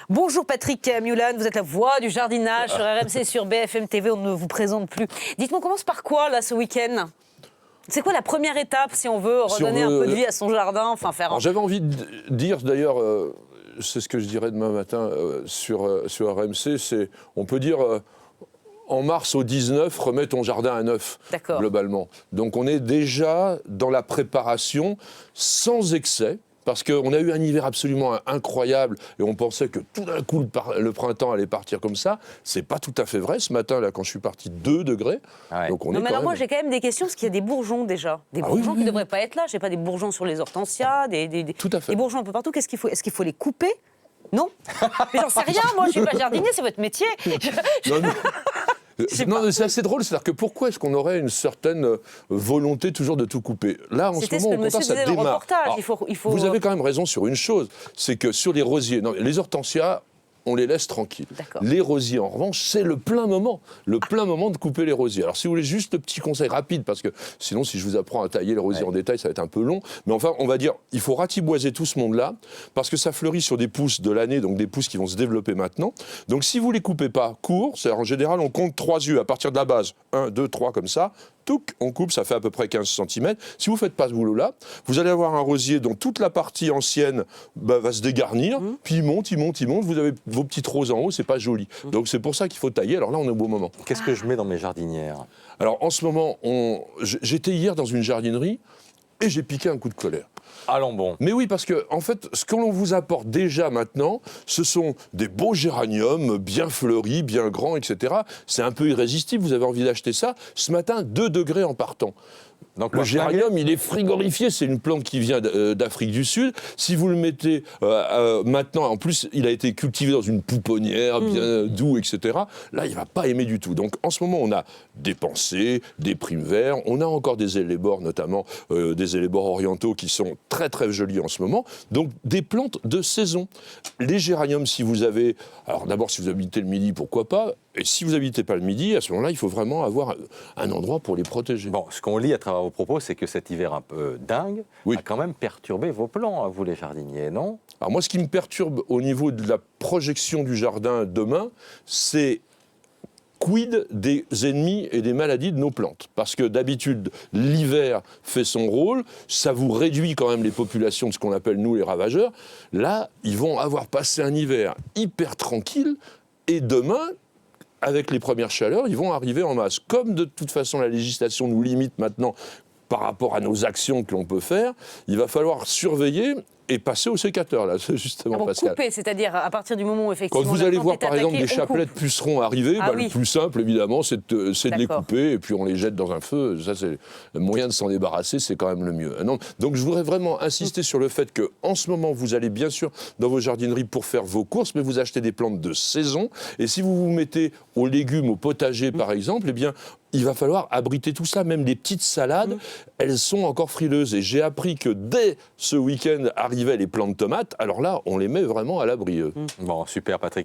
Bonjour Patrick Mulan, vous êtes la voix du jardinage sur RMC, sur BFM TV, on ne vous présente plus. Dites-moi, on commence par quoi là ce week-end ? C'est quoi la première étape si on veut redonner un peu de vie à son jardin, enfin faire... Alors, j'avais envie de dire d'ailleurs, c'est ce que je dirais demain matin sur RMC, c'est, on peut dire... en mars au 19, remets ton jardin à neuf, globalement. Donc on est déjà dans la préparation sans excès, parce qu'on a eu un hiver absolument incroyable et on pensait que tout d'un coup le printemps allait partir comme ça. C'est pas tout à fait vrai. Ce matin, là, quand je suis parti, 2 degrés. Ouais. Donc on non, est mais alors moi, j'ai quand même des questions, parce qu'il y a des bourgeons déjà. Des bourgeons qui ne devraient pas être là. Je sais pas, des bourgeons sur les hortensias, tout à fait. Des bourgeons un peu partout. Qu'est-ce qu'il faut ? Est-ce qu'il faut les couper ? Non. Mais j'en sais rien, moi, je suis pas jardinier, c'est votre métier. Non, mais c'est assez drôle, c'est-à-dire que pourquoi est-ce qu'on aurait une certaine volonté toujours de tout couper ? Là, en ce moment, au contraire, ça démarre. Alors, vous avez quand même raison sur une chose, c'est que sur les rosiers, non, les hortensias, on les laisse tranquilles. Les rosiers, en revanche, c'est le plein moment de couper les rosiers. Alors, si vous voulez juste le petit conseil rapide, parce que sinon, si je vous apprends à tailler les rosiers en détail, ça va être un peu long. Mais enfin, on va dire, il faut ratiboiser tout ce monde-là, parce que ça fleurit sur des pousses de l'année, donc des pousses qui vont se développer maintenant. Donc, si vous les coupez pas court, c'est-à-dire en général, on compte 3 yeux à partir de la base. 1, 2, 3, comme ça. On coupe, ça fait à peu près 15 cm. Si vous ne faites pas ce boulot-là, vous allez avoir un rosier dont toute la partie ancienne va se dégarnir, puis il monte, vous avez vos petites roses en haut, c'est pas joli. Donc c'est pour ça qu'il faut tailler, alors là on est au bon moment. Qu'est-ce que je mets dans mes jardinières ? Alors en ce moment, j'étais hier dans une jardinerie et j'ai piqué un coup de colère. Allons bon. Mais oui, parce que, en fait, ce que l'on vous apporte déjà maintenant, ce sont des beaux géraniums, bien fleuris, bien grands, etc. C'est un peu irrésistible, vous avez envie d'acheter ça. Ce matin, 2 degrés en partant. Donc le géranium, il est frigorifié, c'est une plante qui vient d'Afrique du Sud. Si vous le mettez maintenant, en plus, il a été cultivé dans une pouponnière, bien doux, etc. Là, il ne va pas aimer du tout. Donc en ce moment, on a des pensées, des primes verts, on a encore des élébores, notamment des élébores orientaux qui sont très très jolis en ce moment. Donc des plantes de saison. Les géraniums, si vous avez... Alors d'abord, si vous habitez le Midi, pourquoi pas ? Et si vous n'habitez pas le Midi, à ce moment-là, il faut vraiment avoir un endroit pour les protéger. Bon, ce qu'on lit à travers vos propos, c'est que cet hiver un peu dingue a quand même perturbé vos plans, vous les jardiniers, non ? Alors moi, ce qui me perturbe au niveau de la projection du jardin demain, c'est quid des ennemis et des maladies de nos plantes. Parce que d'habitude, l'hiver fait son rôle, ça vous réduit quand même les populations de ce qu'on appelle, nous, les ravageurs. Là, ils vont avoir passé un hiver hyper tranquille, et demain... avec les premières chaleurs, ils vont arriver en masse. Comme de toute façon la législation nous limite maintenant par rapport à nos actions que l'on peut faire, il va falloir surveiller et passer au sécateur, là, justement, Pascal. Couper, c'est-à-dire à partir du moment où effectivement... Quand vous allez voir, par exemple, des chapelets de pucerons arriver, le plus simple, évidemment, c'est de les couper, et puis on les jette dans un feu. Ça, c'est le moyen de s'en débarrasser, c'est quand même le mieux. Non, donc, je voudrais vraiment insister sur le fait qu'en ce moment, vous allez bien sûr dans vos jardineries pour faire vos courses, mais vous achetez des plantes de saison, et si vous vous mettez aux légumes, au potager, par exemple, eh bien, il va falloir abriter tout ça, même les petites salades, elles sont encore frileuses. Et j'ai appris que dès ce week-end arrivaient les plants de tomates, alors là, on les met vraiment à l'abri. Bon, super Patrick.